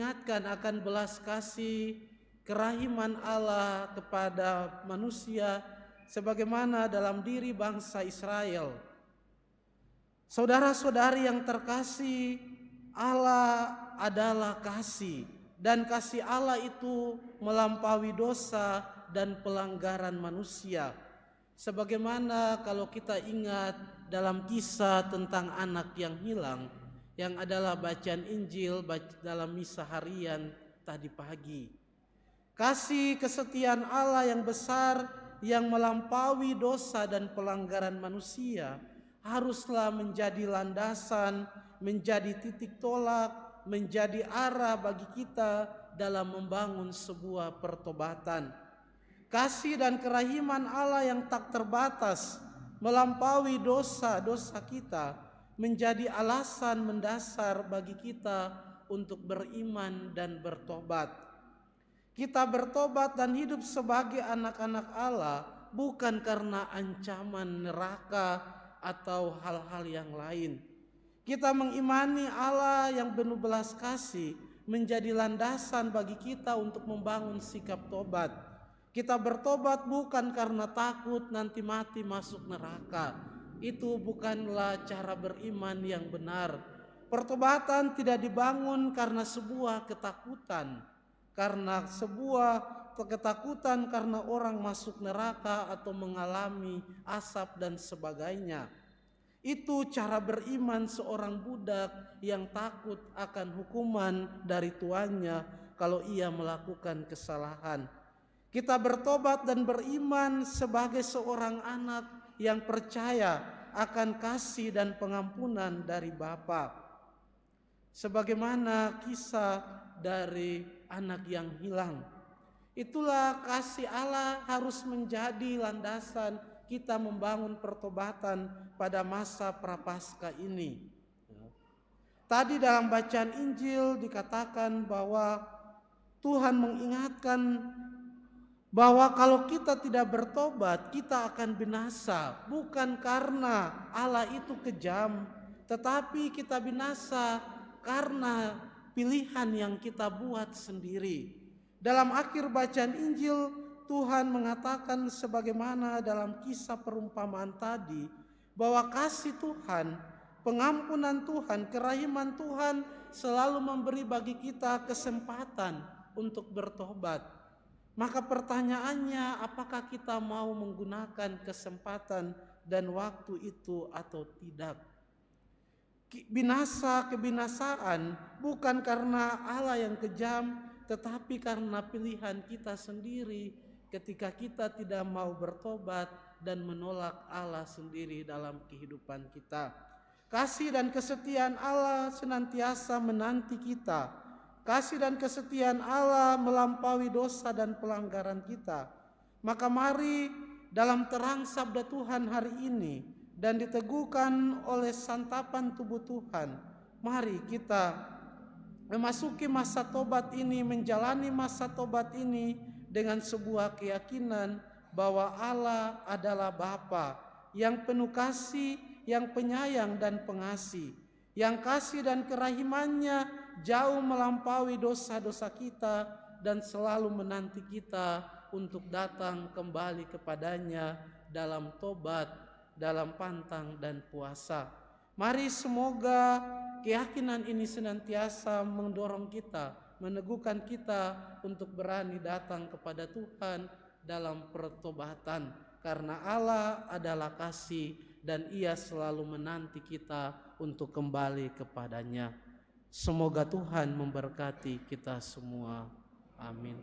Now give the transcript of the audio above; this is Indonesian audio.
mengingatkan akan belas kasih kerahiman Allah kepada manusia sebagaimana dalam diri bangsa Israel. Saudara-saudari yang terkasih, Allah adalah kasih, dan kasih Allah itu melampaui dosa dan pelanggaran manusia. Sebagaimana kalau kita ingat dalam kisah tentang anak yang hilang, yang adalah bacaan Injil dalam misa harian tadi pagi. Kasih kesetiaan Allah yang besar yang melampaui dosa dan pelanggaran manusia haruslah menjadi landasan, menjadi titik tolak, menjadi arah bagi kita dalam membangun sebuah pertobatan. Kasih dan kerahiman Allah yang tak terbatas melampaui dosa-dosa kita menjadi alasan mendasar bagi kita untuk beriman dan bertobat. Kita bertobat dan hidup sebagai anak-anak Allah bukan karena ancaman neraka atau hal-hal yang lain. Kita mengimani Allah yang penuh belas kasih menjadi landasan bagi kita untuk membangun sikap tobat. Kita bertobat bukan karena takut nanti mati masuk neraka. Itu bukanlah cara beriman yang benar. Pertobatan tidak dibangun karena sebuah ketakutan. Karena sebuah ketakutan karena orang masuk neraka atau mengalami asap dan sebagainya. Itu cara beriman seorang budak yang takut akan hukuman dari tuannya kalau ia melakukan kesalahan. Kita bertobat dan beriman sebagai seorang anak yang percaya akan kasih dan pengampunan dari Bapa. Sebagaimana kisah dari anak yang hilang. Itulah kasih Allah harus menjadi landasan kita membangun pertobatan pada masa prapaskah ini. Tadi dalam bacaan Injil dikatakan bahwa Tuhan mengingatkan bahwa kalau kita tidak bertobat, kita akan binasa. Bukan karena Allah itu kejam, tetapi kita binasa karena pilihan yang kita buat sendiri. Dalam akhir bacaan Injil, Tuhan mengatakan sebagaimana dalam kisah perumpamaan tadi, bahwa kasih Tuhan, pengampunan Tuhan, kerahiman Tuhan selalu memberi bagi kita kesempatan untuk bertobat. Maka pertanyaannya, apakah kita mau menggunakan kesempatan dan waktu itu atau tidak? Kebinasaan bukan karena Allah yang kejam, tetapi karena pilihan kita sendiri ketika kita tidak mau bertobat dan menolak Allah sendiri dalam kehidupan kita. Kasih dan kesetiaan Allah senantiasa menanti kita. Kasih dan kesetiaan Allah melampaui dosa dan pelanggaran kita. Maka mari dalam terang sabda Tuhan hari ini dan diteguhkan oleh santapan tubuh Tuhan, mari kita memasuki masa tobat ini, menjalani masa tobat ini dengan sebuah keyakinan bahwa Allah adalah Bapa yang penuh kasih, yang penyayang dan pengasih, yang kasih dan kerahimannya jauh melampaui dosa-dosa kita dan selalu menanti kita untuk datang kembali kepadanya dalam tobat, dalam pantang dan puasa. Mari semoga keyakinan ini senantiasa mendorong kita, meneguhkan kita untuk berani datang kepada Tuhan dalam pertobatan. Karena Allah adalah kasih dan Ia selalu menanti kita untuk kembali kepadanya. Semoga Tuhan memberkati kita semua. Amin.